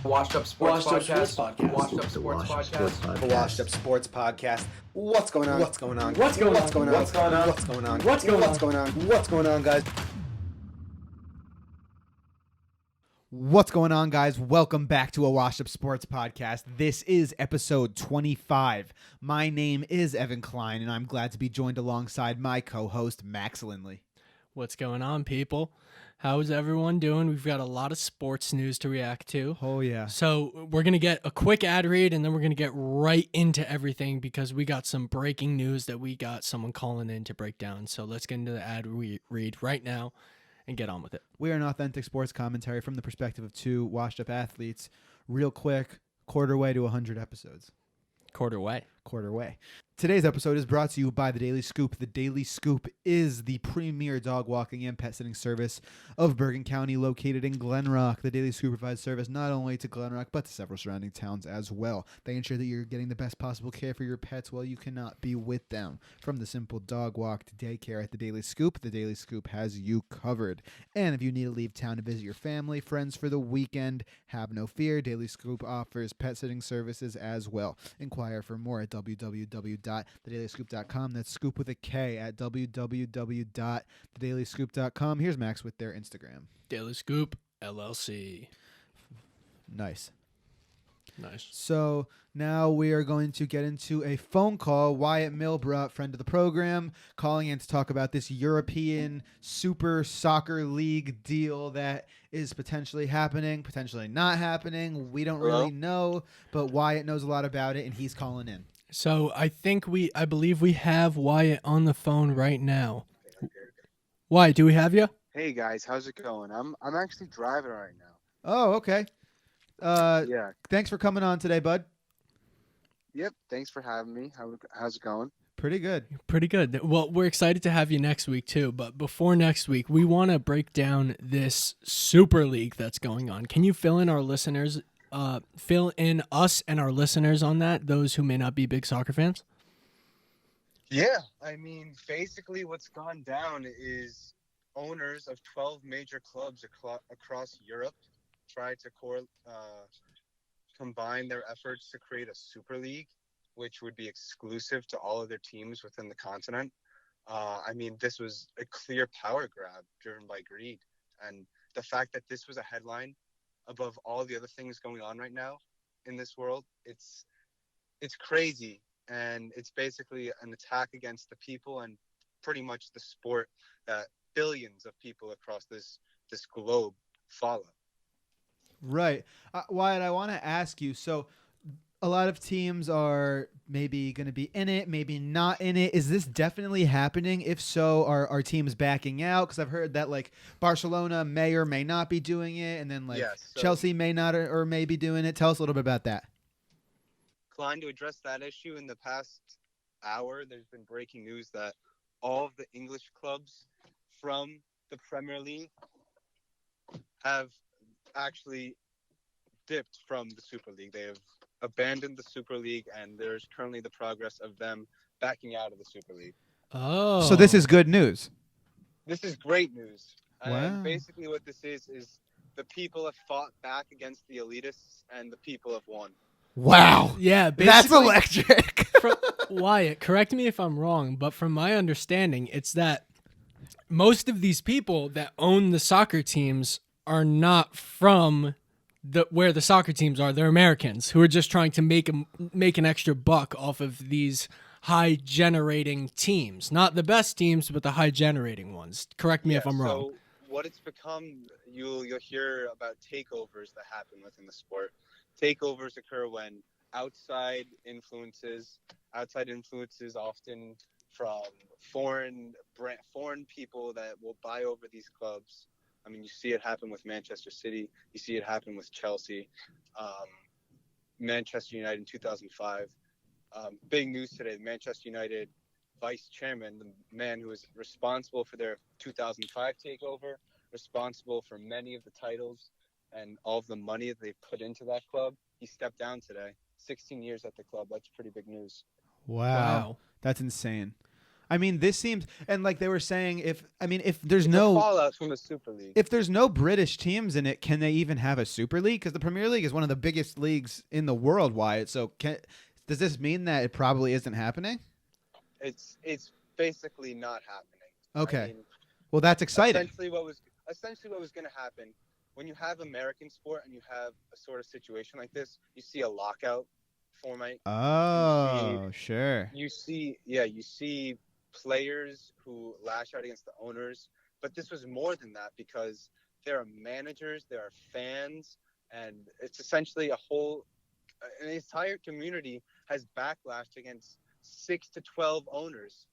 Washed Up Sports Podcast. Washed Up Sports Podcast. The Washed Up Sports Podcast. What's going on? What's going on? What's going on? What's going on? What's going on? What's going on? What's going on? What's going on? What's going on, guys? What's going on, guys? Welcome back to a Washed Up Sports Podcast. This is episode 25. My name is Evan Klein, and I'm glad to be joined alongside my co-host, Max Lindley. What's going on, people? How's everyone doing? We've got a lot of sports news to react to. Oh, yeah. So we're going to get a quick ad read, and then we're going to get right into everything because we got some breaking news that we got someone calling in to break down. So let's get into the ad read right now and get on with it. We are an authentic sports commentary from the perspective of two washed-up athletes. Real quick, quarter way to 100 episodes. Quarter way. Today's episode is brought to you by The Daily Scoop. The Daily Scoop is the premier dog walking and pet sitting service of Bergen County, located in Glen Rock. The Daily Scoop provides service not only to Glen Rock, but to several surrounding towns as well. They ensure that you're getting the best possible care for your pets while you cannot be with them. From the simple dog walk to daycare at The Daily Scoop has you covered. And if you need to leave town to visit your family, friends for the weekend, have no fear. Daily Scoop offers pet sitting services as well. Inquire for more at www.thedailyscoop.com. That's scoop with a K at www.thedailyscoop.com. Here's Max with their Instagram. Daily Scoop, LLC. Nice. Nice. So now we are going to get into a phone call. Wyatt Milbrough, friend of the program, calling in to talk about this European Super Soccer League deal that is potentially happening, potentially not happening. We don't really know, but Wyatt knows a lot about it, and he's calling in. So I believe we have Wyatt on the phone right now. Wyatt, do we have you? Hey guys, how's it going? I'm actually driving right now. Oh, okay. Yeah. Thanks for coming on today, bud. Yep. Thanks for having me. How's it going? Pretty good. Pretty good. Well, we're excited to have you next week too, but before next week, we want to break down this Super League that's going on. Can you fill in us and our listeners on that, those who may not be big soccer fans? Yeah. I mean, basically what's gone down is owners of 12 major clubs across Europe try to combine their efforts to create a Super League, which would be exclusive to all of their teams within the continent. I mean, this was a clear power grab driven by greed. And the fact that this was a headline above all the other things going on right now in this world, it's crazy. And it's basically an attack against the people and pretty much the sport that billions of people across this globe follow. Right. Wyatt, I want to ask you, so a lot of teams are maybe going to be in it, maybe not in it. Is this definitely happening? If so, are teams backing out? Because I've heard that like Barcelona may or may not be doing it, and then Chelsea may not or may be doing it. Tell us a little bit about that. Klein, to address that issue, in the past hour, there's been breaking news that all of the English clubs from the Premier League have actually dipped from the Super League. They have abandoned the Super League, and there's currently the progress of them backing out of the Super League. Oh. So this is good news. This is great news. Wow. And basically what this is the people have fought back against the elitists, and the people have won. Wow. Yeah, that's electric. Wyatt, correct me if I'm wrong, but from my understanding, it's that most of these people that own the soccer teams are not from where the soccer teams are. They're Americans who are just trying to make an extra buck off of these high generating teams. Not the best teams, but the high generating ones. Correct me if I'm wrong. So what it's become, you'll hear about takeovers that happen within the sport. Takeovers occur when outside influences often from foreign people that will buy over these clubs. I mean, you see it happen with Manchester City. You see it happen with Chelsea, Manchester United in 2005. Big news today, the Manchester United vice chairman, the man who was responsible for their 2005 takeover, responsible for many of the titles and all of the money that they put into that club, he stepped down today. 16 years at the club. That's pretty big news. Wow. That's insane. I mean, this seems, and like they were saying, if there's The no fallout from the Super League. if there's no British teams in it, can they even have a Super League? Because the Premier League is one of the biggest leagues in the world, Wyatt. So does this mean that it probably isn't happening? It's basically not happening. Okay. I mean, Well, that's exciting. essentially what was going to happen when you have American sport and you have a sort of situation like this, you see a lockout format. Oh, sure. You see players who lash out against the owners, but this was more than that because there are managers, there are fans, and it's essentially an entire community has backlashed against 6 to 12 owners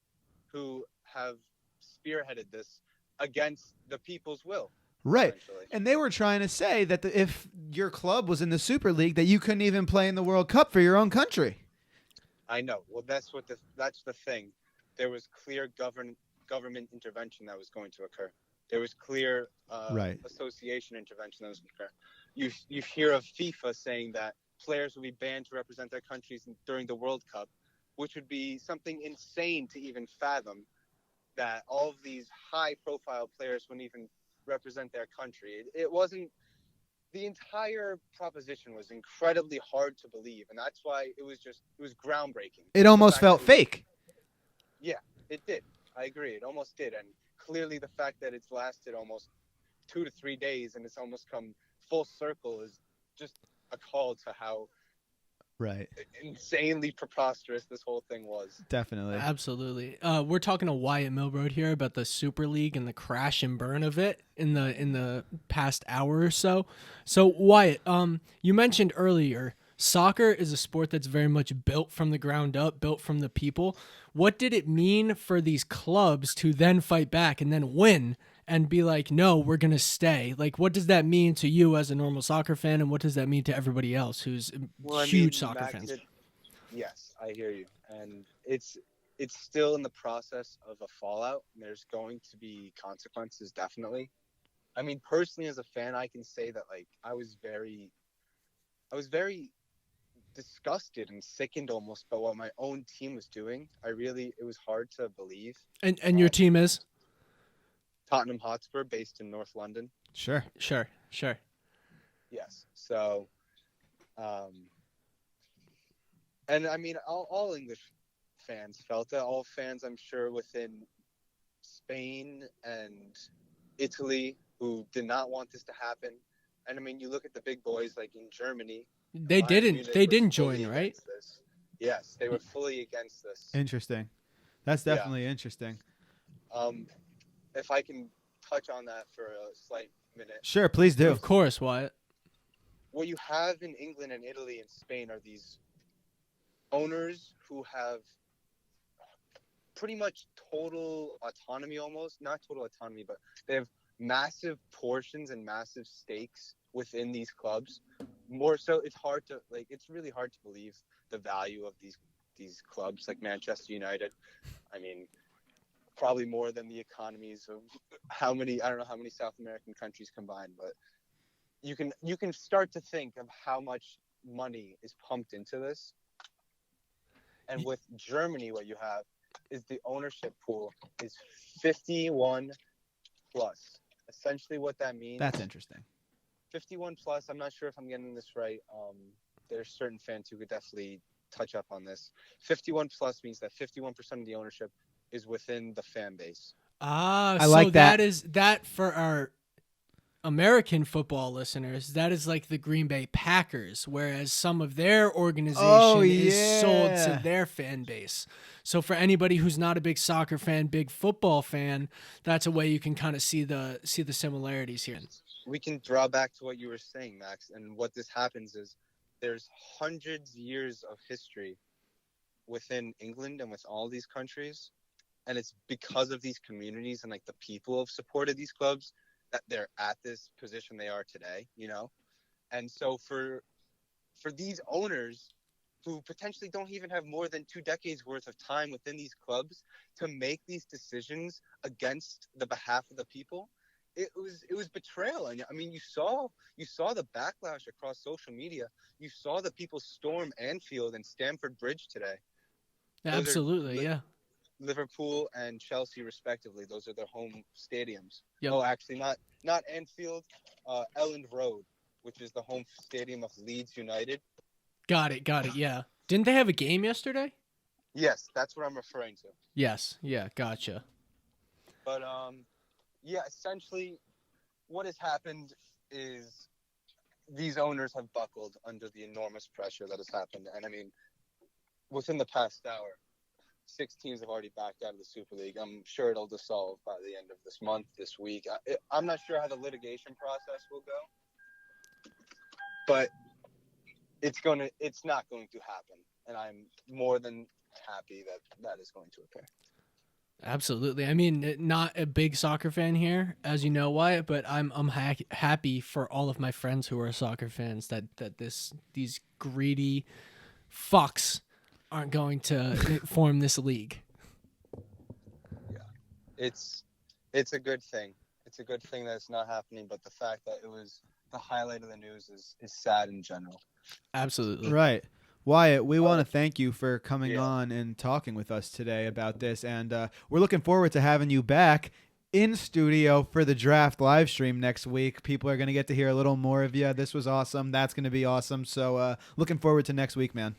who have spearheaded this against the people's will. Right. And they were trying to say that if your club was in the Super League, that you couldn't even play in the World Cup for your own country. I know. Well, that's the thing. There was clear government intervention that was going to occur. There was clear association intervention that was going to occur. You hear of FIFA saying that players will be banned to represent their countries during the World Cup, which would be something insane to even fathom, that all of these high-profile players wouldn't even represent their country. It wasn't. The entire proposition was incredibly hard to believe, and that's why it was groundbreaking. It almost felt fake. Yeah, it did. I agree. It almost did, and clearly the fact that it's lasted almost 2 to 3 days and it's almost come full circle is just a call to how insanely preposterous this whole thing was. Definitely. Absolutely. We're talking to Wyatt Milroad here about the Super League and the crash and burn of it in the past hour or so. So Wyatt, you mentioned earlier soccer is a sport that's very much built from the ground up, built from the people. What did it mean for these clubs to then fight back and then win and be like, no, we're going to stay? Like, what does that mean to you as a normal soccer fan, and what does that mean to everybody else who's huge soccer fans? Yes, I hear you. And it's still in the process of a fallout. There's going to be consequences, definitely. I mean, personally, as a fan, I can say that, like, I was very disgusted and sickened almost by what my own team was doing. It was hard to believe. And your team is? Tottenham Hotspur, based in North London. Sure. Yes. So, and I mean, all English fans felt it. All fans, I'm sure, within Spain and Italy who did not want this to happen. And I mean, you look at the big boys like in Germany. They didn't join, right? Yes, they were fully against this. Interesting. That's definitely interesting. If I can touch on that for a slight minute. Sure, please do. Of course, Wyatt. What you have in England and Italy and Spain are these owners who have pretty much total autonomy almost. Not total autonomy, but they have massive portions and massive stakes within these clubs. More so, it's really hard to believe the value of these clubs like Manchester United. I mean, probably more than the economies of I don't know how many South American countries combined, but you can start to think of how much money is pumped into this. And with Germany, what you have is the ownership pool is 51 plus. Essentially what that means. That's interesting. 51 plus. I'm not sure if I'm getting this right. There's certain fans who could definitely touch up on this. 51 plus means that 51% of the ownership is within the fan base. I like that. That is that for our American football listeners. That is like the Green Bay Packers, whereas some of their organization is sold to their fan base. So for anybody who's not a big soccer fan, big football fan, that's a way you can kind of see the similarities here. We can draw back to what you were saying, Max, and what this happens is there's hundreds of years of history within England and with all these countries, and it's because of these communities and like the people have supported these clubs that they're at this position they are today, you know? And so for these owners who potentially don't even have more than 2 decades worth of time within these clubs to make these decisions against the behalf of the people, it was betrayal. And I mean, you saw the backlash across social media. You saw the people storm Anfield and Stamford Bridge today. Absolutely, yeah. Liverpool and Chelsea, respectively. Those are their home stadiums. Yep. Oh, actually, not Anfield, Elland Road, which is the home stadium of Leeds United. Got it. Yeah. Didn't they have a game yesterday? Yes, that's what I'm referring to. Yes. Yeah. Gotcha. But essentially, what has happened is these owners have buckled under the enormous pressure that has happened. And I mean, within the past hour, 6 teams have already backed out of the Super League. I'm sure it'll dissolve by the end of this month, this week. I'm not sure how the litigation process will go, but it's not going to happen. And I'm more than happy that is going to occur. Absolutely. I mean, not a big soccer fan here, as you know, Wyatt, but I'm happy for all of my friends who are soccer fans that these greedy fucks aren't going to form this league. Yeah, it's a good thing. It's a good thing that it's not happening, but the fact that it was the highlight of the news is sad in general. Absolutely. Right. Wyatt, we want to thank you for coming on and talking with us today about this, and we're looking forward to having you back in studio for the draft live stream next week. People are going to get to hear a little more of you. This was awesome. That's going to be awesome. So looking forward to next week, man.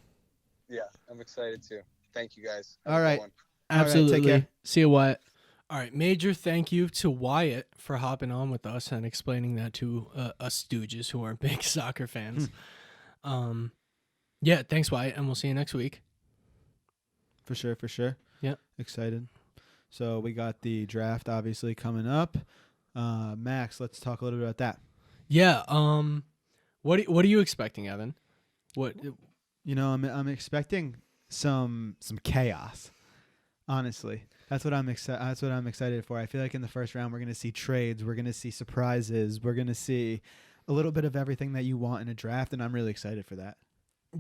Yeah, I'm excited too. Thank you, guys. All right. Absolutely. Take care. See you, Wyatt. All right. Major thank you to Wyatt for hopping on with us and explaining that to us stooges who aren't big soccer fans. Yeah, thanks, Wyatt, and we'll see you next week. For sure. Yep. Excited. So we got the draft obviously coming up. Max, let's talk a little bit about that. Yeah. What are you expecting, Evan? What? You know, I'm expecting some chaos. Honestly, that's what I'm excited for. I feel like in the first round we're gonna see trades, we're gonna see surprises, we're gonna see a little bit of everything that you want in a draft, and I'm really excited for that.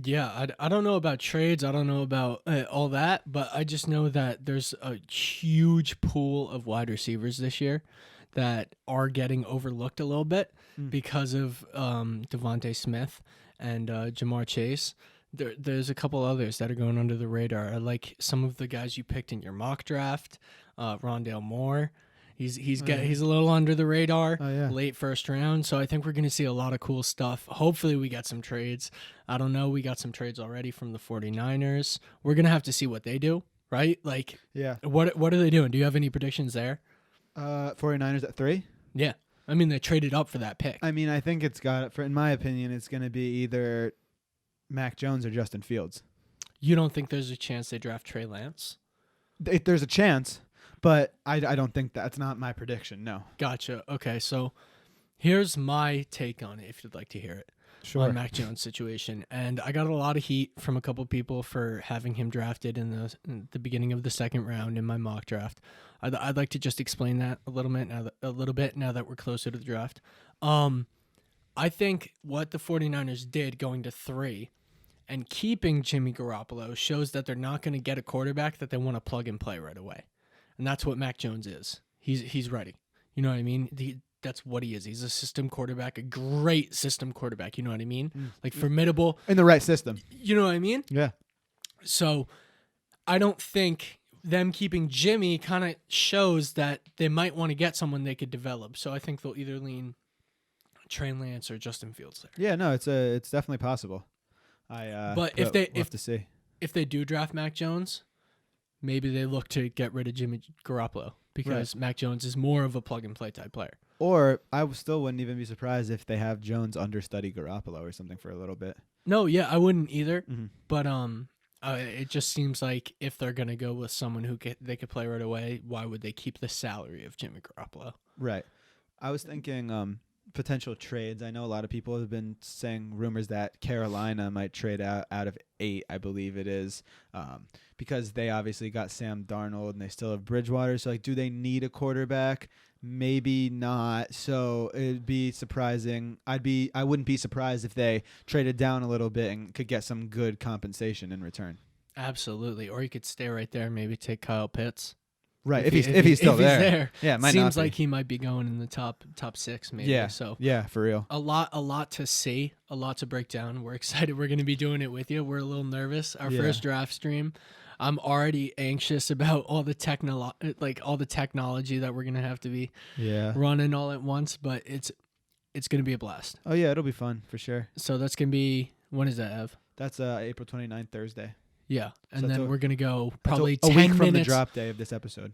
Yeah, I don't know about trades. I don't know about all that, but I just know that there's a huge pool of wide receivers this year that are getting overlooked a little bit because of Devontae Smith and Jamar Chase. There's a couple others that are going under the radar. I like some of the guys you picked in your mock draft. Rondale Moore. He's a little under the radar, late first round. So I think we're going to see a lot of cool stuff. Hopefully we get some trades. I don't know. We got some trades already from the 49ers. We're going to have to see what they do, right? Like, what are they doing? Do you have any predictions there? 49ers at 3? Yeah. I mean, they traded up for that pick. I mean, I think in my opinion, it's going to be either Mac Jones or Justin Fields. You don't think there's a chance they draft Trey Lance? There's a chance. But I don't think that's not my prediction, no. Gotcha. Okay, so here's my take on it, if you'd like to hear it. Sure. On Mac Jones' situation. And I got a lot of heat from a couple people for having him drafted in the beginning of the second round in my mock draft. I'd like to just explain that a little bit now that we're closer to the draft. I think what the 49ers did going to 3 and keeping Jimmy Garoppolo shows that they're not going to get a quarterback that they want to plug and play right away. And that's what Mac Jones is. He's ready. You know what I mean? That's what he is. He's a system quarterback, a great system quarterback. You know what I mean? Like formidable. In the right system. You know what I mean? Yeah. So I don't think them keeping Jimmy kind of shows that they might want to get someone they could develop. So I think they'll either lean Trey Lance or Justin Fields there. Yeah, no, it's definitely possible. But if they do draft Mac Jones, maybe they look to get rid of Jimmy Garoppolo because Mac Jones is more of a plug-and-play type player. Or I still wouldn't even be surprised if they have Jones understudy Garoppolo or something for a little bit. No, yeah, I wouldn't either. Mm-hmm. But it just seems like if they're going to go with someone who they could play right away, why would they keep the salary of Jimmy Garoppolo? Right. I was thinking potential trades. I know a lot of people have been saying rumors that Carolina might trade out of 8, I believe it is, because they obviously got Sam Darnold and they still have Bridgewater. So, do they need a quarterback? Maybe not. So it'd be surprising. I wouldn't be surprised if they traded down a little bit and could get some good compensation in return. Absolutely. Or you could stay right there and maybe take Kyle Pitts. Right, if he's still there. Yeah, it might seems not like he might be going in the top 6 maybe. Yeah, so yeah, for real. A lot to see, a lot to break down. We're excited. We're going to be doing it with you. We're a little nervous. Our first draft stream. I'm already anxious about all the technology that we're gonna have to be running all at once, but it's gonna be a blast. Oh yeah, it'll be fun for sure. So that's gonna be, when is that, Ev? That's April 29th, Thursday. Yeah, and So then we're gonna go probably a 10 week minutes from the drop day of this episode.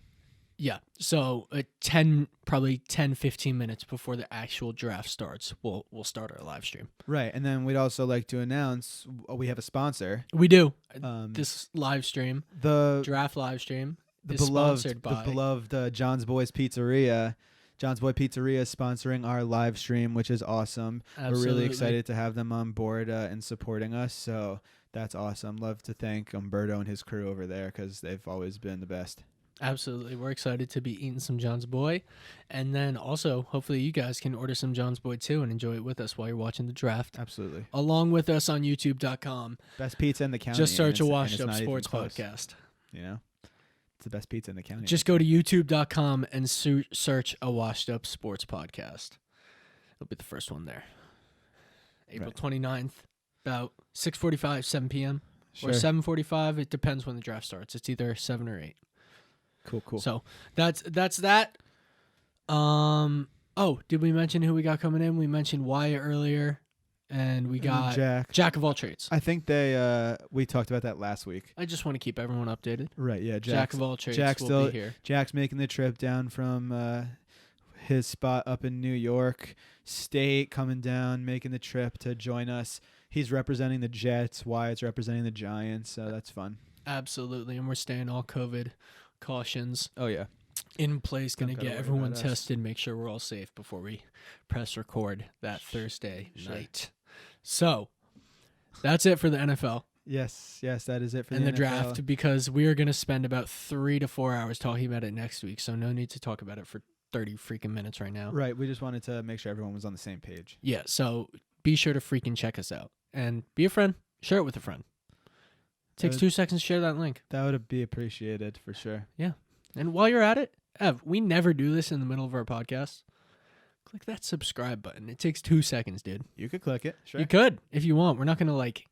Yeah, so 10-15 minutes before the actual draft starts, we'll start our live stream. Right, and then we'd also like to announce we have a sponsor. We do. This live stream, the draft live stream, is beloved, sponsored by the beloved John's Boys Pizzeria. John's Boy Pizzeria is sponsoring our live stream, which is awesome. Absolutely. We're really excited to have them on board and supporting us. So that's awesome. Love to thank Umberto and his crew over there because they've always been the best. Absolutely. We're excited to be eating some John's Boy. And then also, hopefully you guys can order some John's Boy too and enjoy it with us while you're watching the draft. Absolutely. Along with us on YouTube.com. Best pizza in the county. Just search a and Washed it's Up not even Sports close. Podcast. You know? It's the best pizza in the county. Just go to YouTube.com and search a Washed Up Sports Podcast. It'll be the first one there. April 29th, about 6:45, 7 p.m. Sure. Or 7:45. It depends when the draft starts. It's either 7 or 8. Cool. So that's that. Oh, did we mention who we got coming in? We mentioned Wyatt earlier, and we got Jack of all trades. I think we talked about that last week. I just want to keep everyone updated. Right, yeah. Jack of all trades Jack's will be here. Jack's making the trip down from his spot up in New York State, coming down, making the trip to join us. He's representing the Jets. Wyatt's representing the Giants, so that's fun. Absolutely, and we're staying all COVID cautions Oh yeah. in place. Going to Don't gotta get worry everyone about us. tested, make sure we're all safe before we press record that Thursday night. So that's it for the NFL Yes, that is it for and the NFL. draft, because we are going to spend about 3 to 4 hours talking about it next week. So no need to talk about it for 30 freaking minutes right now. Right, we just wanted to make sure everyone was on the same page. Yeah, so be sure to freaking check us out and be a friend. Share it with a friend. Takes 2 seconds to share that link. That would be appreciated for sure. Yeah. And while you're at it, Ev, we never do this in the middle of our podcast. Click that subscribe button. It takes 2 seconds, dude. You could click it. Sure. You could if you want. We're not going to Make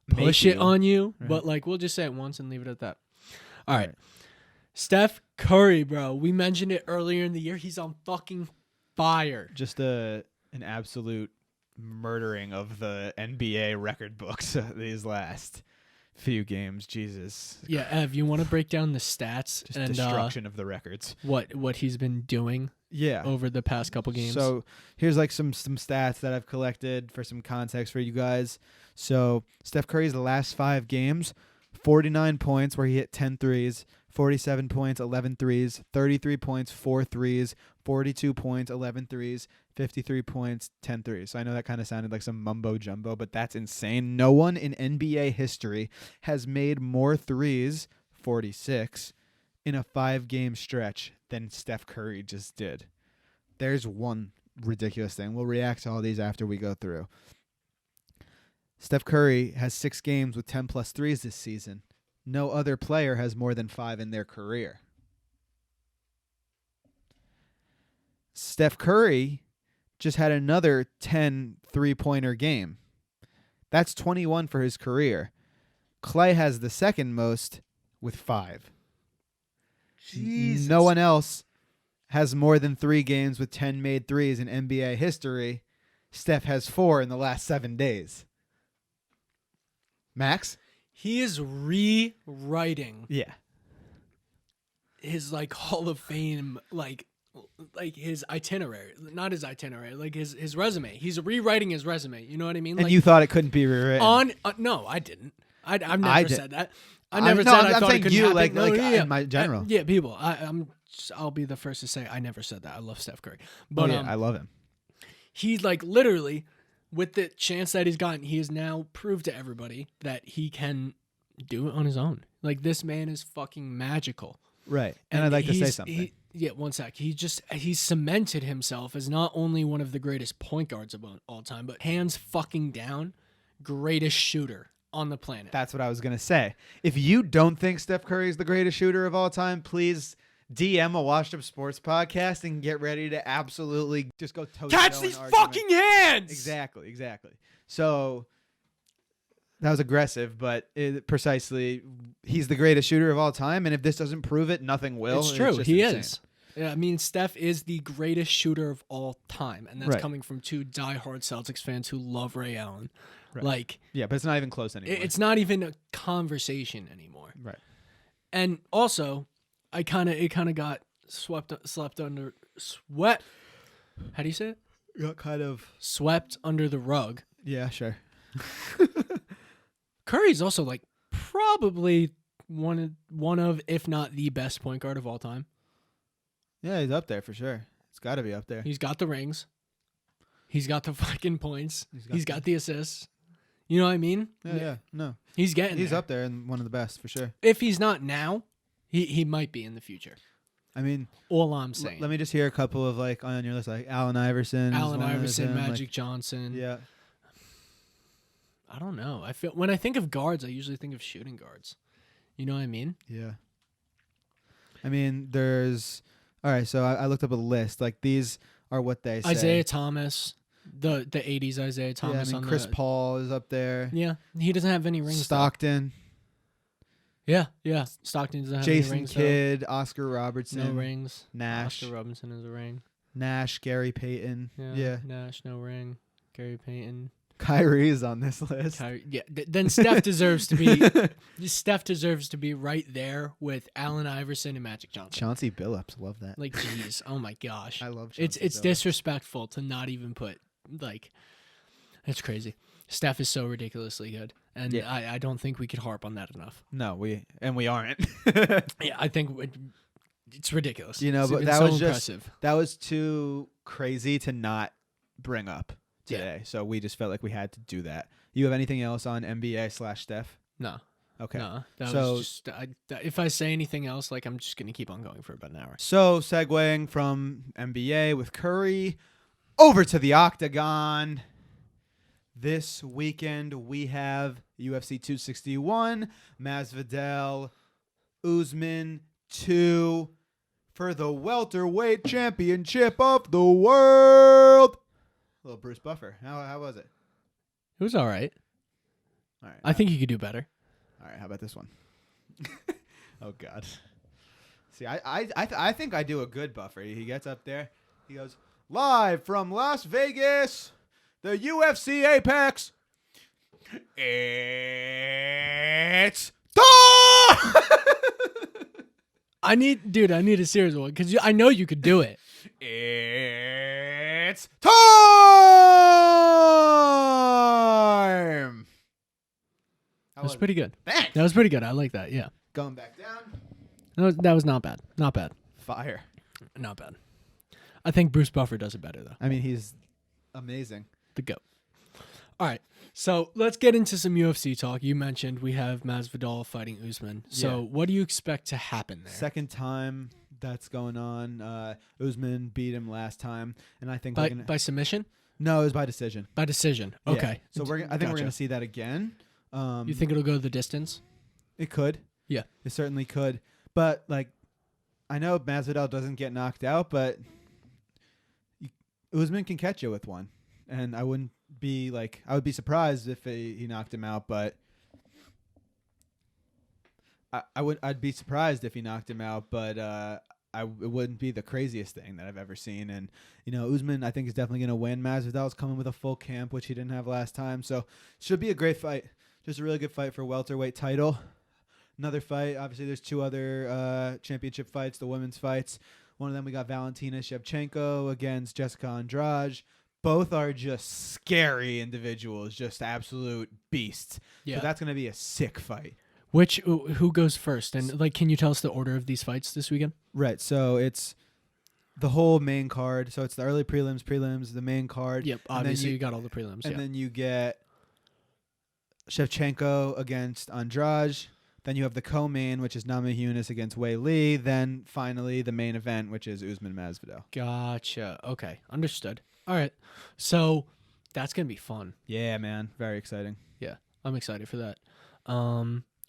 push it you. on you, Right. but we'll just say it once and leave it at that. All right. Steph Curry, bro. We mentioned it earlier in the year. He's on fucking fire. Just an absolute murdering of the NBA record books these last few games. Jesus. Yeah, Ev, you want to break down the stats Just and destruction of the records. what he's been doing Yeah. over the past couple games? So here's some stats that I've collected for some context for you guys. So Steph Curry's last 5 games, 49 points where he hit 10 threes, 47 points, 11 threes, 33 points, 4 threes, 42 points, 11 threes, 53 points, 10 threes. So I know that kind of sounded like some mumbo jumbo, but that's insane. No one in NBA history has made more threes, 46, in a 5-game stretch than Steph Curry just did. There's one ridiculous thing. We'll react to all these after we go through. Steph Curry has 6 games with 10-plus threes this season. No other player has more than 5 in their career. Steph Curry just had another 10 three-pointer game. That's 21 for his career. Clay has the second most with 5. Jesus. No one else has more than 3 games with 10 made threes in NBA history. Steph has 4 in the last 7 days. Max? he is rewriting Yeah. his Hall of Fame his itinerary, not his itinerary, his resume. He's rewriting his resume. You know what I mean? And you thought it couldn't be rewritten. No, I didn't. I've never said that. I never no, said I'm I thought saying it couldn't you, happen. in my general. Yeah, people. I'll be the first to say I never said that. I love Steph Curry, but I love him. he's literally, with the chance that he's gotten, he has now proved to everybody that he can do it on his own. This man is fucking magical. Right. And I'd like to say he's- something. One sec. He's cemented himself as not only one of the greatest point guards of all time, but hands fucking down, greatest shooter on the planet. That's what I was going to say. If you don't think Steph Curry is the greatest shooter of all time, please DM a Washed Up Sports podcast and get ready to absolutely just go toe-to-toe Catch in these argument. fucking hands! Exactly. So That was aggressive, but precisely, he's the greatest shooter of all time, and if this doesn't prove it, nothing will. It's true. just He insane. is. Yeah, I mean, Steph is the greatest shooter of all time, and that's Right. coming from two diehard Celtics fans who love Ray Allen. Right. Like, Yeah, but it's not even close anymore. it's not even a conversation anymore. Right. And also, it kind of got swept under. How do you say it? Got kind of. Swept under the rug. Yeah, sure. Curry's also like probably one of, if not the best point guard of all time. Yeah, he's up there for sure. It's got to be up there. He's got the rings. He's got the fucking points. He's got the- the assists. You know what I mean? Yeah. No, He's getting he's there. up there and one of the best for sure. If he's not now, he might be in the future. I mean, All I'm saying. let me just hear a couple of like on your list, like Allen Iverson. is Allen one of Iverson, them, like- Magic Johnson. yeah. I don't know. I feel when I think of guards, I usually think of shooting guards. You know what I mean? Yeah. I mean, there's. All right, so I looked up a list. Like these are what they say. Isaiah Thomas, the '80s Isaiah Yeah, I Thomas mean, on Chris the, Paul is up there. Yeah, he doesn't have any rings. though. Stockton, Yeah. Stockton doesn't have any Jason rings. though. Kidd, Oscar Robertson, No rings. Nash, Oscar Robinson has a ring. Nash, Gary Payton. Yeah. Nash, no ring. Gary Payton. Kyrie's on this list. Yeah. Then Steph deserves to be. Steph deserves to be right there with Allen Iverson and Magic Johnson. Chauncey Billups, love that. Like, geez, oh my gosh, I love. it's Chauncey Billups. disrespectful to not even put like. It's crazy. Steph is so ridiculously good, and Yeah. I don't think we could harp on that enough. No, we aren't. Yeah, I think it's ridiculous. You know, It's but been that so was just- impressive. That was too crazy to not bring up Yeah. today. So we just felt like we had to do that. You have anything else on NBA/Steph? No, Okay. no, that So- was just. If I say anything else, like I'm just gonna keep on going for about an hour. So segueing from NBA with Curry over to the Octagon. This weekend we have UFC 261, Masvidal, Usman 2 for the welterweight championship of the world. Little Bruce Buffer. How was it? It was all right. All right. I think you could do better. All right. How about this one? Oh God. See, I think I do a good Buffer. He gets up there. He goes live from Las Vegas, the UFC Apex. It's time. I need a serious one because I know you could do it. It's time. That was pretty good. Thanks. That was pretty good. I like that. Yeah. Going back down. That was not bad. Not bad. Fire. Not bad. I think Bruce Buffer does it better though. I mean, he's amazing. The GOAT. All right. So let's get into some UFC talk. You mentioned we have Masvidal fighting Usman. So Yeah. what do you expect to happen there? Second time that's going on. Usman beat him last time, and I think we're gonna. By submission? No, it was by decision. By decision. Yeah. Okay. So I think we're Gotcha. gonna see that again. You think it'll go the distance? It could. Yeah. It certainly could. But like, I know Masvidal doesn't get knocked out, but Usman can catch you with one, and I would be surprised if he knocked him out, but I'd be surprised if he knocked him out, but it wouldn't be the craziest thing that I've ever seen. And Usman I think is definitely going to win. Masvidal's coming with a full camp, which he didn't have last time, so should be a great fight. Just a really good fight for welterweight title. Another fight, obviously there's two other championship fights, the women's fights. One of them we got Valentina Shevchenko against Jessica Andrade. Both are just scary individuals, just absolute beasts. Yeah. So that's going to be a sick fight. Who goes first? And can you tell us the order of these fights this weekend? Right, so it's the whole main card. So it's the early prelims, the main card. Yep. and then Obviously, you got all the prelims. And Yeah. then you get Shevchenko against Andrade. Then you have the co-main, which is Namajunas against Wei Li. Then finally the main event, which is Usman Masvidal. Gotcha. Okay. Understood. All right. So that's gonna be fun. Yeah, man, very exciting. Yeah, I'm excited for that.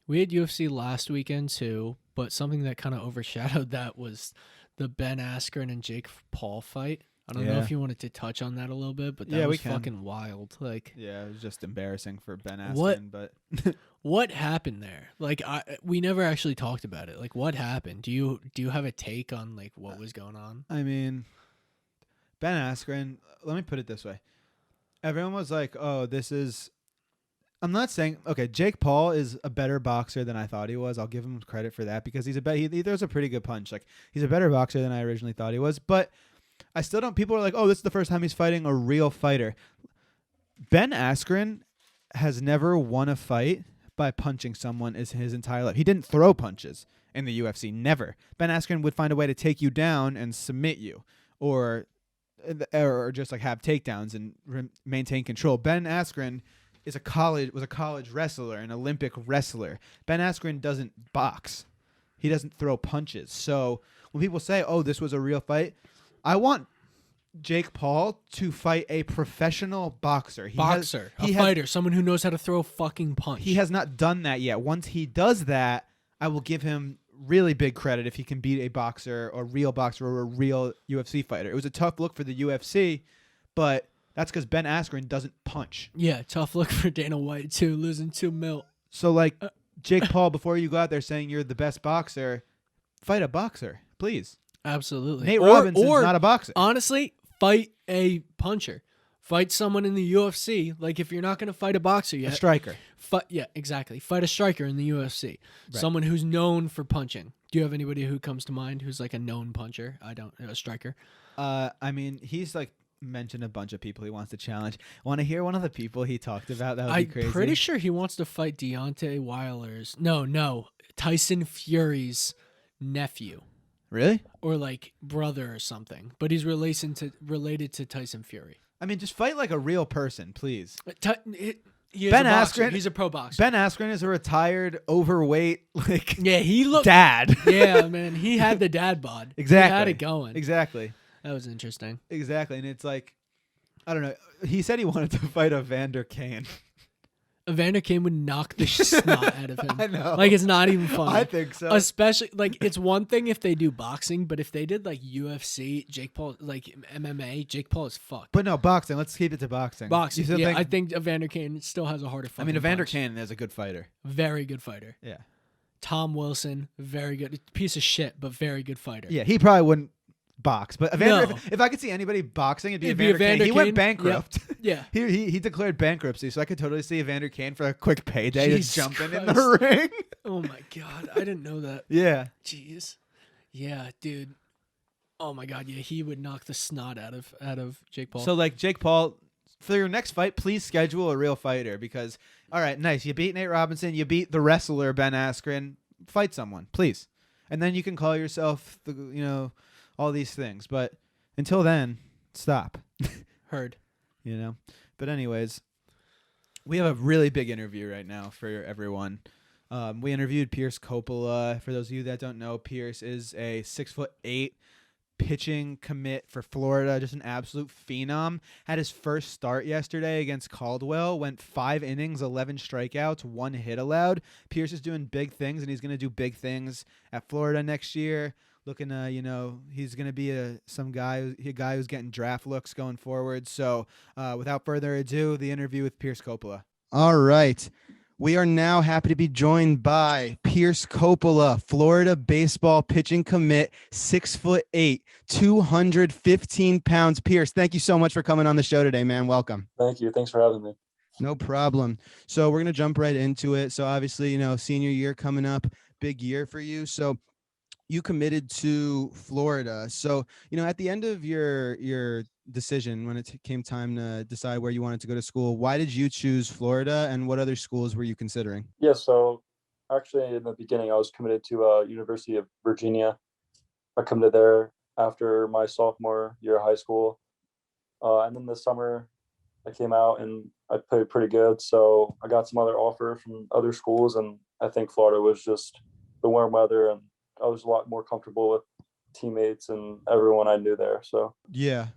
We had UFC last weekend too, but something that kind of overshadowed that was the Ben Askren and Jake Paul fight. I don't know if you wanted to touch on that a little bit, but that was fucking wild. Like, yeah, it was just embarrassing for Ben What- Askren, but what happened there? Like, we never actually talked about it. Like, what happened? Do you have a take on like what was going on? I mean, Ben Askren, let me put it this way. Everyone was like, "Oh, this is." I'm not saying okay. Jake Paul is a better boxer than I thought he was. I'll give him credit for that because he throws a pretty good punch. Like he's a better boxer than I originally thought he was. But I still don't. People are like, "Oh, this is the first time he's fighting a real fighter." Ben Askren has never won a fight by punching someone his entire life. He didn't throw punches in the UFC. Never. Ben Askren would find a way to take you down and submit you, or just like have takedowns and maintain control. Ben Askren was a college wrestler, an Olympic wrestler. Ben Askren doesn't box. He doesn't throw punches. So when people say, "Oh, this was a real fight," I want Jake Paul to fight a professional boxer. Fighter, someone who knows how to throw a fucking punch. He has not done that yet. Once he does that, I will give him really big credit if he can beat a boxer or a real UFC fighter. It was a tough look for the UFC, but that's because Ben Askren doesn't punch. Yeah, tough look for Dana White too, losing 2 mil. So like Jake Paul, before you go out there saying you're the best boxer, fight a boxer, please. Absolutely. Nate Robinson's not a boxer. Honestly, fight a puncher. Fight someone in the UFC. Like if you're not going to fight a boxer yet, A striker. Yeah, exactly. Fight a striker in the UFC. Right. Someone who's known for punching. Do you have anybody who comes to mind who's like a known puncher? I don't. A striker. I mean, he's like mentioned a bunch of people he wants to challenge. Want to hear one of the people he talked about? That would be crazy. I'm pretty sure he wants to fight Deontay Wilder's. No, Tyson Fury's nephew. Really? Or like brother or something. But he's related to Tyson Fury. I mean, just fight like a real person, please. He is Ben a boxer. Askren, he's a pro boxer. Ben Askren is a retired, overweight, like he looked dad. Yeah, man, he had the dad bod. Exactly. He had it going. Exactly. That was interesting. Exactly, and it's like, I don't know. He said he wanted to fight Evander Kane. Evander Kane would knock the snot out of him. I know. Like, it's not even funny. I think so. Especially, like, it's one thing if they do boxing, but if they did, like, UFC, Jake Paul, like, MMA, Jake Paul is fucked. But no, boxing. Let's keep it to boxing. Boxing. Yeah, I think Evander Kane still has a harder fight. I mean, Evander Kane is a good fighter. Very good fighter. Yeah. Tom Wilson, very good. Piece of shit, but very good fighter. Yeah, he probably wouldn't box. But Evander, if I could see anybody boxing, it'd be Evander Kane. He went bankrupt. Yeah. He declared bankruptcy, so I could totally see Evander Kane for a quick payday Jesus just jumping in Christ. the ring. Oh my God. I didn't know that. Yeah. Jeez. Yeah, dude. Oh my God. Yeah, he would knock the snot out of Jake Paul. So like Jake Paul, for your next fight, please schedule a real fighter because all right, nice. You beat Nate Robinson, you beat the wrestler Ben Askren. Fight someone, please. And then you can call yourself all these things. But until then, stop. Heard. But anyways, we have a really big interview right now for everyone. We interviewed Pierce Coppola. For those of you that don't know, Pierce is a 6'8" pitching commit for Florida, just an absolute phenom. Had his first start yesterday against Caldwell, went 5 innings, 11 strikeouts, 1 hit allowed. Pierce is doing big things, and he's going to do big things at Florida next year. Looking, he's going to be a guy who's getting draft looks going forward. So without further ado, the interview with Pierce Coppola. All right. We are now happy to be joined by Pierce Coppola, Florida baseball pitching commit, 6'8", 215 pounds. Pierce, thank you so much for coming on the show today, man. Welcome. Thank you. Thanks for having me. No problem. So we're going to jump right into it. So obviously, senior year coming up, big year for you. So you committed to Florida. So, at the end of your decision, when it came time to decide where you wanted to go to school, why did you choose Florida and what other schools were you considering? Yeah, so actually in the beginning, I was committed to University of Virginia. I committed there after my sophomore year of high school. And then this summer I came out and I played pretty good. So I got some other offers from other schools, and I think Florida was just the warm weather, and I was a lot more comfortable with teammates and everyone I knew there. So yeah,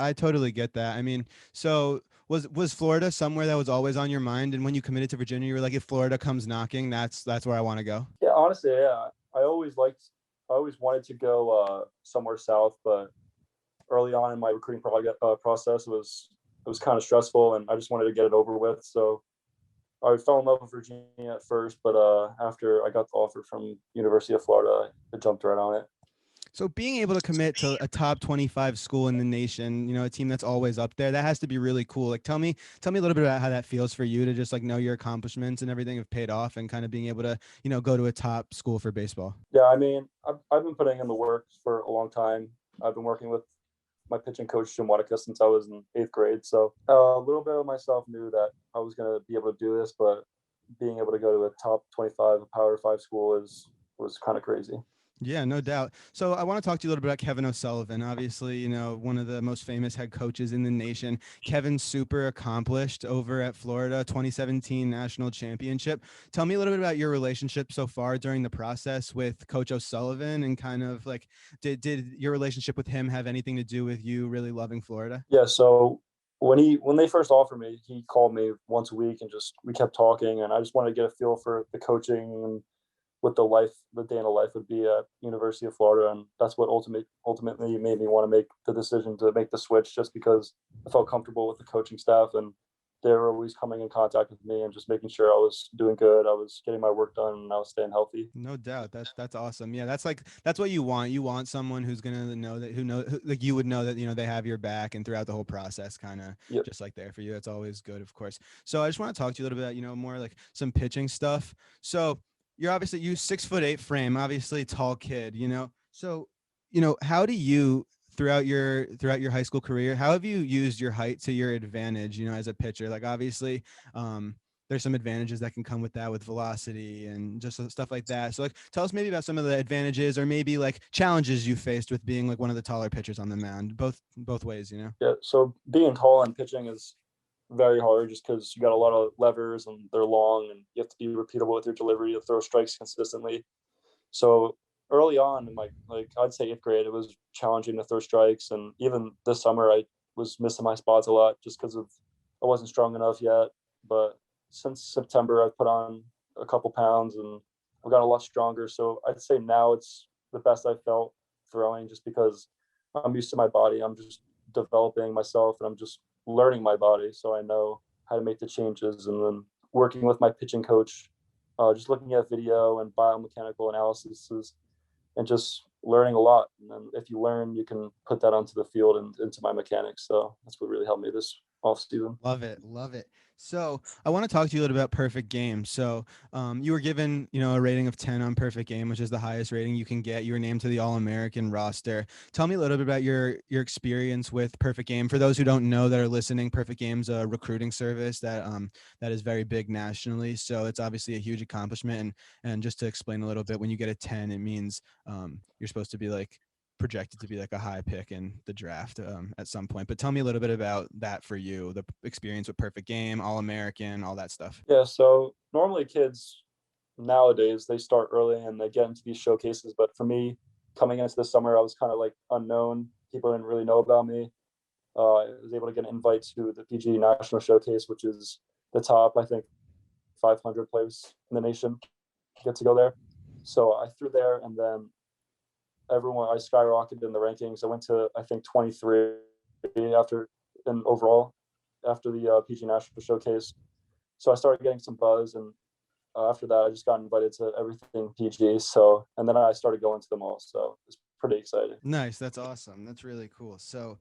I totally get that. I mean, so was Florida somewhere that was always on your mind? And when you committed to Virginia, you were like, if Florida comes knocking, that's where I want to go. Yeah, honestly, yeah. I always wanted to go somewhere south, but early on in my recruiting process, it was kind of stressful, and I just wanted to get it over with. So I fell in love with Virginia at first, but after I got the offer from University of Florida, I jumped right on it. So being able to commit to a top 25 school in the nation, a team that's always up there, that has to be really cool. Like tell me a little bit about how that feels for you to just like know your accomplishments and everything have paid off and kind of being able to, go to a top school for baseball. Yeah, I mean, I've been putting in the work for a long time. I've been working with my pitching coach, Jim Wadika, since I was in 8th grade. So a little bit of myself knew that I was going to be able to do this, but being able to go to a top 25, a Power 5 school was kind of crazy. Yeah, no doubt. So I want to talk to you a little bit about Kevin O'Sullivan. Obviously, one of the most famous head coaches in the nation. Kevin's super accomplished over at Florida, 2017 national championship. Tell me a little bit about your relationship so far during the process with Coach O'Sullivan, and kind of like, did your relationship with him have anything to do with you really loving Florida? Yeah, so when they first offered me, he called me once a week and we kept talking, and I just wanted to get a feel for the coaching and what the day in a life would be at University of Florida. And that's what ultimately made me want to make the decision to make the switch, just because I felt comfortable with the coaching staff, and they were always coming in contact with me and just making sure I was doing good. I was getting my work done, and I was staying healthy. No doubt. That's awesome. Yeah, that's what you want. You want someone who's gonna know that like you would know that they have your back and throughout the whole process, kind of Yep. just like there for you. That's always good, of course. So I just want to talk to you a little bit, more like some pitching stuff. So you're obviously 6'8" frame, obviously tall kid. So how do you throughout your high school career, how have you used your height to your advantage, as a pitcher? Like obviously, there's some advantages that can come with that, with velocity and just stuff like that. So like, tell us maybe about some of the advantages or maybe like challenges you faced with being like one of the taller pitchers on the mound, both ways, Yeah. So being tall and pitching is very hard, just because you got a lot of levers and they're long, and you have to be repeatable with your delivery to throw strikes consistently. So early on in my, like, I'd say 8th grade, it was challenging to throw strikes. And even this summer, I was missing my spots a lot just because I wasn't strong enough yet. But since September, I've put on a couple pounds and I've got a lot stronger. So I'd say now it's the best I've felt throwing, just because I'm used to my body. I'm just developing myself, and I'm just learning my body, so I know how to make the changes. And then working with my pitching coach, just looking at video and biomechanical analysis, and just learning a lot. And then if you learn, you can put that onto the field and into my mechanics. So that's what really helped me this off season. Love it. So I want to talk to you a little about Perfect Game. So you were given, a rating of 10 on Perfect Game, which is the highest rating you can get. You were named to the All-American roster. Tell me a little bit about your experience with Perfect Game. For those who don't know that are listening, Perfect Game's a recruiting service that is very big nationally. So it's obviously a huge accomplishment. And just to explain a little bit, when you get a 10, it means you're supposed to be like projected to be like a high pick in the draft at some point. But tell me a little bit about that for you, the experience with Perfect Game, All-American, all that stuff. Yeah, so normally kids nowadays, they start early and they get into these showcases. But for me, coming into the summer, I was kind of like unknown. People didn't really know about me. I was able to get an invite to the PG National Showcase, which is the top, I think, 500 players in the nation get to go there. So I threw there, and then I skyrocketed in the rankings. I went to, I think, 23 overall after the PG National Showcase. So I started getting some buzz, and after that, I just got invited to everything PG. So, and then I started going to them all. So it's pretty exciting. Nice. That's awesome. That's really cool. So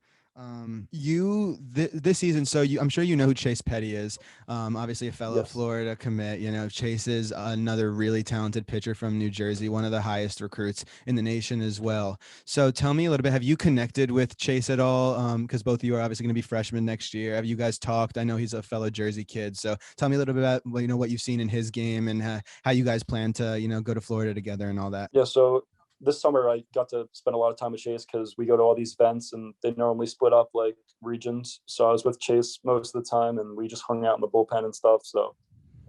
this season, I'm sure you know who Chase Petty is. Obviously a fellow Yes. Florida commit. Chase is another really talented pitcher from New Jersey, one of the highest recruits in the nation as well. So tell me a little bit, have you connected with Chase at all? Because both of you are obviously going to be freshmen next year. Have you guys talked? I know he's a fellow Jersey kid. So tell me a little bit about what you've seen in his game and how you guys plan to go to Florida together and all that. Yeah. So this summer I got to spend a lot of time with Chase, because we go to all these events and they normally split up like regions. So I was with Chase most of the time, and we just hung out in the bullpen and stuff. So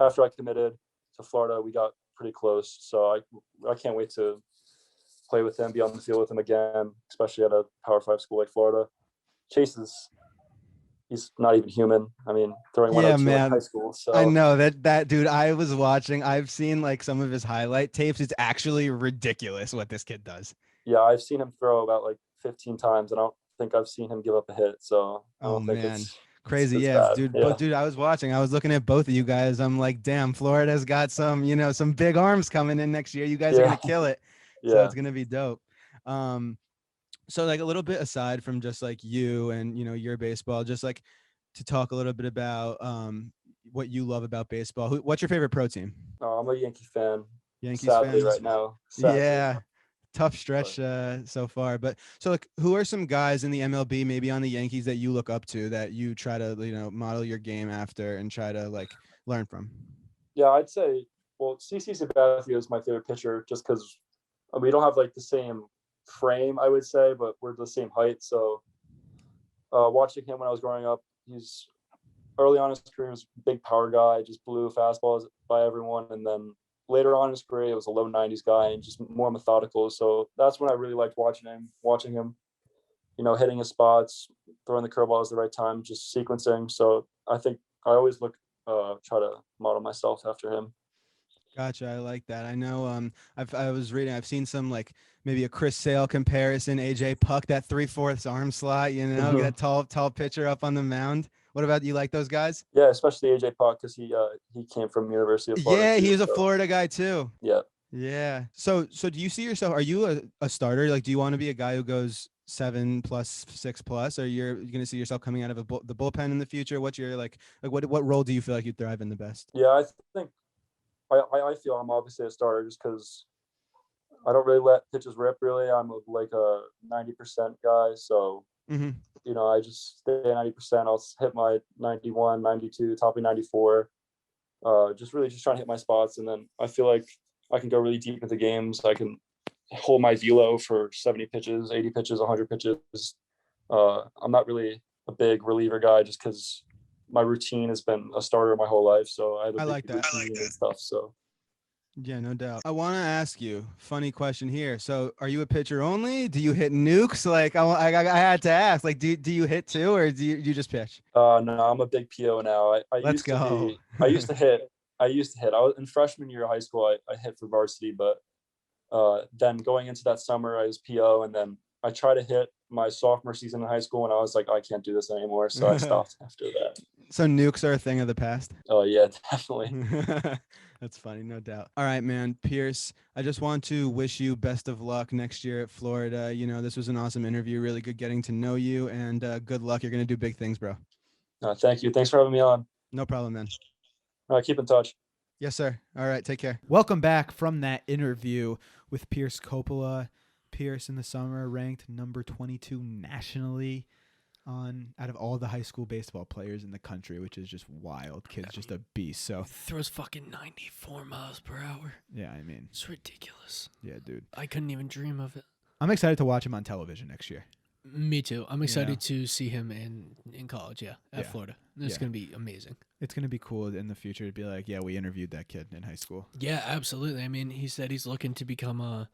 after I committed to Florida, we got pretty close. So I can't wait to play with him, be on the field with him again, especially at a Power 5 school like Florida. Chase he's not even human. I mean, throwing 102 in high school. So I know that dude, I've seen like some of his highlight tapes. It's actually ridiculous what this kid does. Yeah, I've seen him throw about like 15 times, and think I've seen him give up a hit. So I Oh don't think man. it's Crazy, it's yeah, bad. dude. Yeah. But dude, I was looking at both of you guys. I'm like, damn, Florida's got some big arms coming in next year. You guys are Yeah. gonna kill it. So Yeah. it's gonna be dope. So like a little bit aside from just like you and your baseball, just like to talk a little bit about what you love about baseball. What's your favorite pro team? I'm a Yankee fan. Yankees Sadly, fan? right now. Sadly. Yeah. Tough stretch so far, but so like who are some guys in the MLB, maybe on the Yankees, that you look up to, that you try to model your game after and try to like learn from? Yeah, I'd say, well, CC Sabathia is my favorite pitcher just because we don't have like the same frame, I would say, but we're the same height. So watching him when I was growing up, he's early on in his career, he was a big power guy, just blew fastballs by everyone. And then later on in his career, it was a low 90s guy and just more methodical. So that's when I really liked watching him, hitting his spots, throwing the curveballs at the right time, just sequencing. So I think I always try to model myself after him. Gotcha. I like that. I know. I've seen some like maybe a Chris Sale comparison. AJ Puck, that 3/4 arm slot. That tall pitcher up on the mound. What about you? Like those guys? Yeah, especially AJ Puck because he came from University of Florida. Yeah, too, he was a so. Florida guy too. Yeah. Yeah. So do you see yourself? Are you a starter? Like, do you want to be a guy who goes 7+, 6+, or you're going to see yourself coming out of the bullpen in the future? What's your like what role do you feel like you thrive in the best? Yeah, I think I feel I'm obviously a starter just because I don't really let pitches rip. Really, I'm like a 90% guy. So I just stay at 90%. I'll hit my 91, 92, topping 94. Just trying to hit my spots, and then I feel like I can go really deep into games. I can hold my velo for 70 pitches, 80 pitches, 100 pitches. I'm not really a big reliever guy just because my routine has been a starter my whole life. So I have a big routine and stuff. So yeah, no doubt. I want to ask you, funny question here. So are you a pitcher only? Do you hit nukes? Like I had to ask, like, do you hit too, or do you just pitch? No, I'm a big PO now. I Let's go. I used to hit. I was in freshman year of high school. I hit for varsity, but then going into that summer, I was PO, and then I tried to hit my sophomore season in high school, and I was like, I can't do this anymore. So I stopped after that. So nukes are a thing of the past? Oh, yeah, definitely. That's funny, no doubt. All right, man. Pierce, I just want to wish you best of luck next year at Florida. This was an awesome interview. Really good getting to know you, and good luck. You're going to do big things, bro. Thank you. Thanks for having me on. No problem, man. All right, keep in touch. Yes, sir. All right, take care. Welcome back from that interview with Pierce Coppola. Pierce in the summer ranked number 22 nationally out of all the high school baseball players in the country, which is just wild. Kid's just a beast. So throws fucking 94 miles per hour. Yeah, I mean, it's ridiculous. Yeah, dude. I couldn't even dream of it. I'm excited to watch him on television next year. Me too. I'm excited to see him in college, at Florida. It's going to be amazing. It's going to be cool in the future to be like, yeah, we interviewed that kid in high school. Yeah, absolutely. I mean, he said he's looking to become a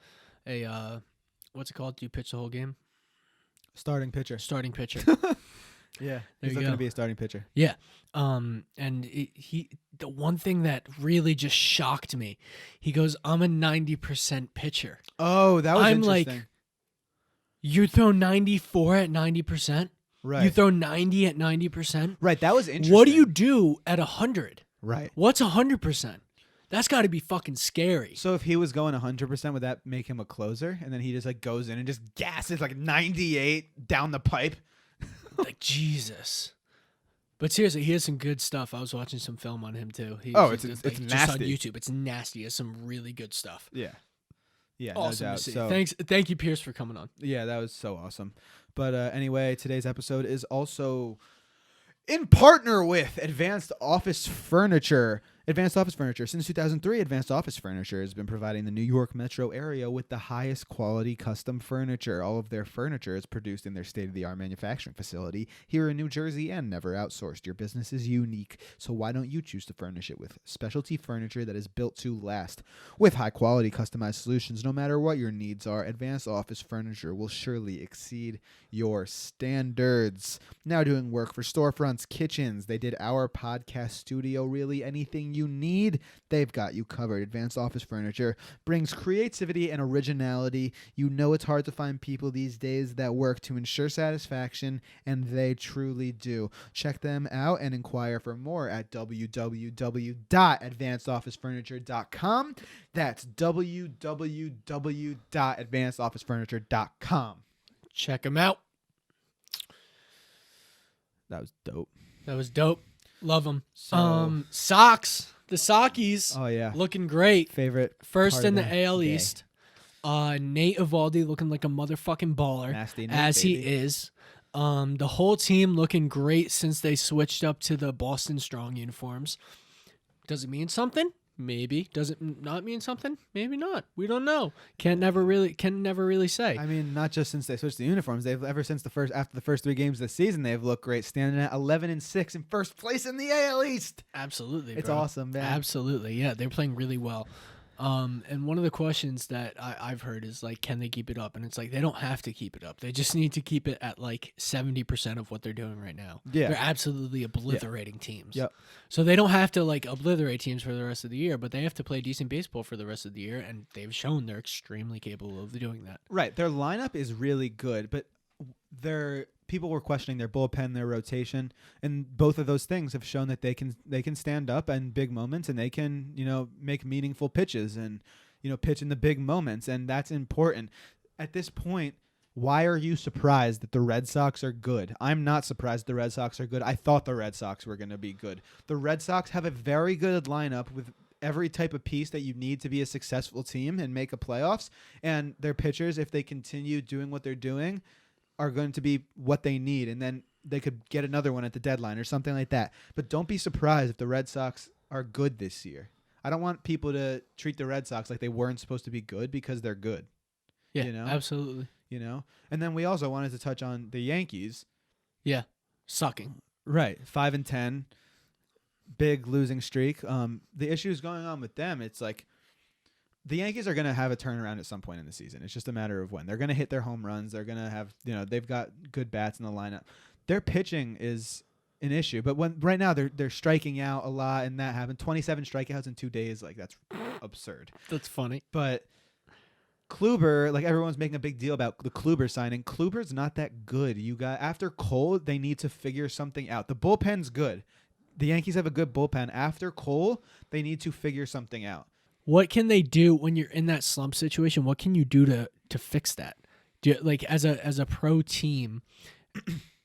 what's it called? Do you pitch the whole game? Starting pitcher. Yeah, he's looking to be a starting pitcher. Yeah. And the one thing that really just shocked me, he goes, I'm a 90% pitcher. Oh, that was interesting. I'm like, you throw 94 at 90%? Right. You throw 90 at 90%? Right, that was interesting. What do you do at 100? Right. What's 100%? That's got to be fucking scary. So if he was going 100%, would that make him a closer? And then he just like goes in and just gasses like 98 down the pipe? Like, Jesus. But seriously, he has some good stuff. I was watching some film on him too. It's just nasty. on YouTube. It's nasty. He has some really good stuff. Yeah. Yeah, awesome no doubt. to see. So, Thank you, Pierce, for coming on. Yeah, that was so awesome. But anyway, today's episode is also in partner with Advanced Office Furniture. Advanced Office Furniture. Since 2003, Advanced Office Furniture has been providing the New York metro area with the highest quality custom furniture. All of their furniture is produced in their state-of-the-art manufacturing facility here in New Jersey and never outsourced. Your business is unique, so why don't you choose to furnish it with specialty furniture that is built to last? With high-quality customized solutions, no matter what your needs are, Advanced Office Furniture will surely exceed your standards. Now doing work for storefronts, kitchens. They did our podcast studio, really anything everything you need, they've got you covered. Advanced Office Furniture brings creativity and originality. You know it's hard to find people these days that work to ensure satisfaction, and they truly do. Check them out and inquire for more at www.advancedofficefurniture.com. That's www.advancedofficefurniture.com. Check them out. That was dope. That was dope. Love them. So- Socks. The Sockies Oh yeah, looking great. favorite First part in of the the AL day. East. Nate Eovaldi looking like a motherfucking baller, Nasty Nate, as he baby. is. The whole team looking great since they switched up to the Boston Strong uniforms. Does it mean something? Maybe. Does it not mean something? Maybe not. We don't know. Can never really say. I mean, not just since they switched the uniforms. They've ever since after the first 3 games of the season, they've looked great, standing at 11-6 in first place in the AL East. Absolutely, It's bro. awesome, man. Absolutely, yeah. They're playing really well. And one of the questions that I've heard is like, can they keep it up? And it's like, they don't have to keep it up. They just need to keep it at like 70% of what they're doing right now. Yeah. They're absolutely obliterating teams. Yep. So they don't have to like obliterate teams for the rest of the year, but they have to play decent baseball for the rest of the year. And they've shown they're extremely capable of doing that. Right. Their lineup is really good, but people were questioning their bullpen, their rotation, and both of those things have shown that they can stand up in big moments, and they can, make meaningful pitches and, pitch in the big moments, and that's important. At this point, why are you surprised that the Red Sox are good? I'm not surprised the Red Sox are good. I thought the Red Sox were going to be good. The Red Sox have a very good lineup with every type of piece that you need to be a successful team and make a playoffs, and their pitchers, if they continue doing what they're doing, are going to be what they need, and then they could get another one at the deadline or something like that. But don't be surprised if the Red Sox are good this year. I don't want people to treat the Red Sox like they weren't supposed to be good, because they're good. Yeah, absolutely. And then we also wanted to touch on the Yankees. Yeah, sucking. Right, 5-10, big losing streak. The issues going on with them, it's like the Yankees are going to have a turnaround at some point in the season. It's just a matter of when. They're going to hit their home runs. They're going to have, they've got good bats in the lineup. Their pitching is an issue, but right now they're striking out a lot, and that happened. 27 strikeouts in 2 days, like that's absurd. That's funny. But Kluber, like everyone's making a big deal about the Kluber signing. Kluber's not that good. After Cole, they need to figure something out. The bullpen's good. The Yankees have a good bullpen. After Cole, they need to figure something out. What can they do when you're in that slump situation? What can you do to fix that? Do you, like as a pro team,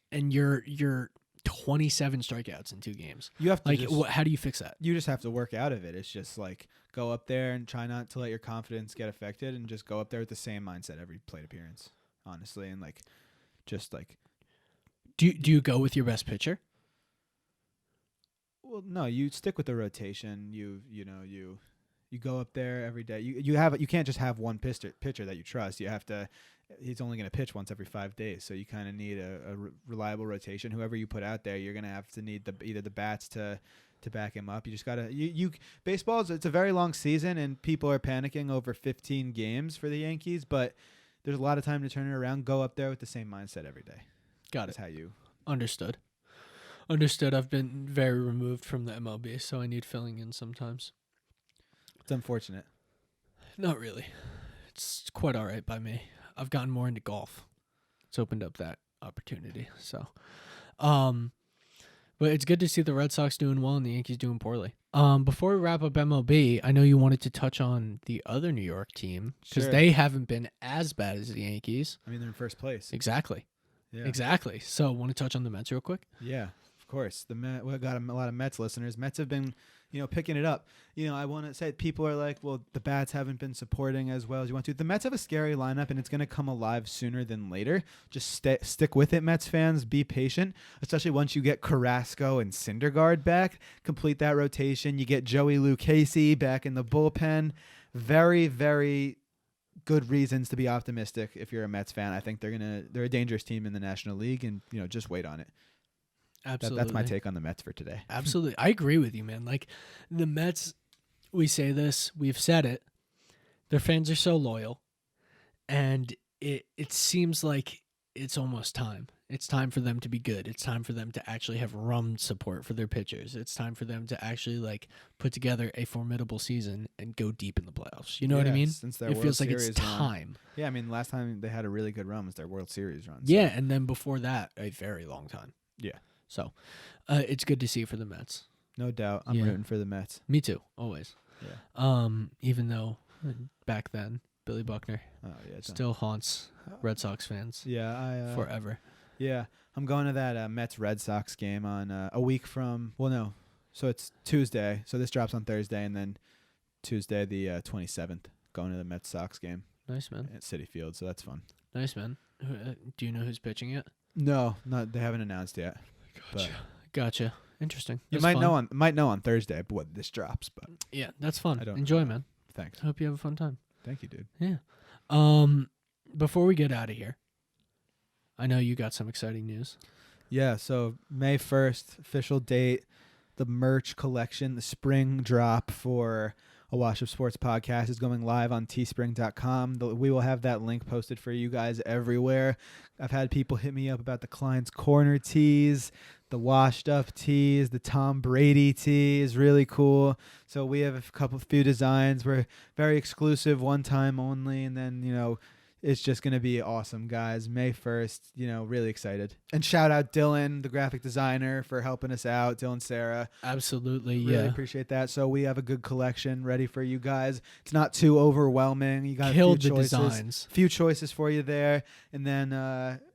and you're 27 strikeouts in 2 games. You have to how do you fix that? You just have to work out of it. It's just like go up there and try not to let your confidence get affected, and just go up there with the same mindset every plate appearance, honestly, and do you go with your best pitcher? Well, no, you stick with the rotation. You go up there every day. You can't just have one pitcher that you trust. You have to. He's only going to pitch once every 5 days, so you kind of need a reliable rotation. Whoever you put out there, you're going to have to need either the bats to back him up. You just gotta baseball it's a very long season, and people are panicking over 15 games for the Yankees, but there's a lot of time to turn it around. Go up there with the same mindset every day. Got it. That's how you. Understood. I've been very removed from the MLB, so I need filling in sometimes. It's unfortunate. Not really. It's quite all right by me. I've gotten more into golf. It's opened up that opportunity. So, but it's good to see the Red Sox doing well and the Yankees doing poorly. Before we wrap up MLB, I know you wanted to touch on the other New York team, because Sure. they haven't been as bad as the Yankees. I mean, they're in first place. Exactly. Yeah. Exactly. So, want to touch on the Mets real quick? Yeah, of course. We've got a lot of Mets listeners. Mets have been, picking it up. I want to say people are like, well, the bats haven't been supporting as well as you want to. The Mets have a scary lineup, and it's going to come alive sooner than later. Just stick with it, Mets fans. Be patient, especially once you get Carrasco and Syndergaard back. Complete that rotation. You get Joey Lucchesi back in the bullpen. Very, very good reasons to be optimistic if you're a Mets fan. I think they're a dangerous team in the National League, and just wait on it. Absolutely. That's my take on the Mets for today. Absolutely. I agree with you, man. Like, the Mets, we say this, we've said it. Their fans are so loyal, and it seems like it's almost time. It's time for them to be good. It's time for them to actually have run support for their pitchers. It's time for them to actually like put together a formidable season and go deep in the playoffs. You know what I Yeah, mean? Since their It World feels like Series it's run. time. Yeah, I mean, last time they had a really good run was their World Series run. so- Yeah, and then before that, a very long time. Yeah. So, it's good to see for the Mets. No doubt. I'm Yeah. rooting for the Mets. Me too, always. Yeah. Even though back then Billy Buckner Oh yeah. it's- still haunts Red Sox fans Yeah. forever. Yeah, I'm going to that Mets Red Sox game on a week from. Well, no, so it's Tuesday. So this drops on Thursday, and then Tuesday the 27th, going to the Mets Sox game Nice man, at Citi Field. So that's fun. nice man. Do you know who's pitching yet? No, not they haven't announced yet. But Gotcha. Interesting. you That's might fun. know on Thursday, but what this drops. But Yeah, that's fun. I don't Enjoy, know. man. thanks, Hope you have a fun time. thank you, dude. Yeah. Before we get out of here, I know you got some exciting news. Yeah, so May 1st, official date, the merch collection, the spring drop for a Wash Up Sports podcast is going live on teespring.com. We will have that link posted for you guys everywhere. I've had people hit me up about the Client's Corner tees, the Washed Up tees, the Tom Brady tee is really cool. So we have a few designs. We're very exclusive, one time only, and then, it's just going to be awesome, guys. May 1st, really excited. And shout out Dylan, the graphic designer, for helping us out. Dylan, Sarah. Absolutely, Really yeah. appreciate that. So we have a good collection ready for you guys. It's not too overwhelming. You got Killed a few the choices. designs. Few choices for you there. And then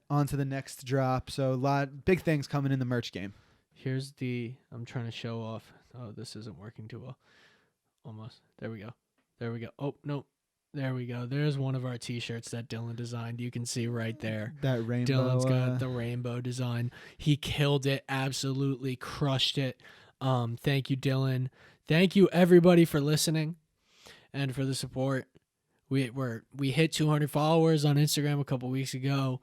on to the next drop. So big things coming in the merch game. Here's I'm trying to show off. Oh, this isn't working too well. Almost. There we go. Oh, no. There we go. There's one of our t-shirts that Dylan designed. You can see right there. That rainbow. Dylan's got the rainbow design. He killed it. Absolutely crushed it. Thank you, Dylan. Thank you, everybody, for listening and for the support. We hit 200 followers on Instagram a couple weeks ago.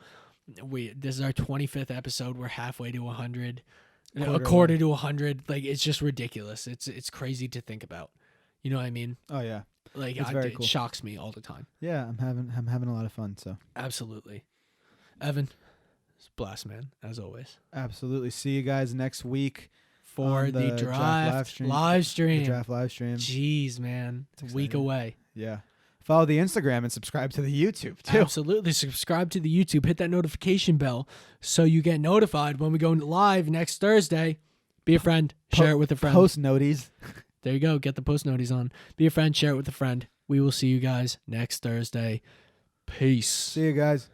This is our 25th episode. We're halfway to 100. A quarter to 100. Like, it's just ridiculous. It's crazy to think about. You know what I mean? Oh, yeah. Like, It's very it cool. shocks me all the time. Yeah, I'm having a lot of fun. So Absolutely. Evan, it's a blast, man, as always. absolutely. See you guys next week For on the draft live stream. The draft live stream. Jeez, man. It's a week exciting. away. Yeah. Follow the Instagram and subscribe to the YouTube too. Absolutely. Subscribe to the YouTube. Hit that notification bell so you get notified when we go live next Thursday. Be a friend. Share it with a friend. Post noties. There you go. Get the post noties on. Be a friend. Share it with a friend. We will see you guys next Thursday. Peace. See you guys.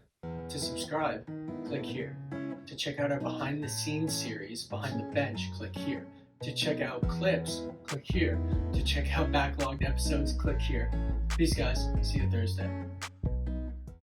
To subscribe, click here. To check out our behind the scenes series, Behind the Bench, click here. To check out clips, click here. To check out backlogged episodes, click here. Peace, guys. See you Thursday.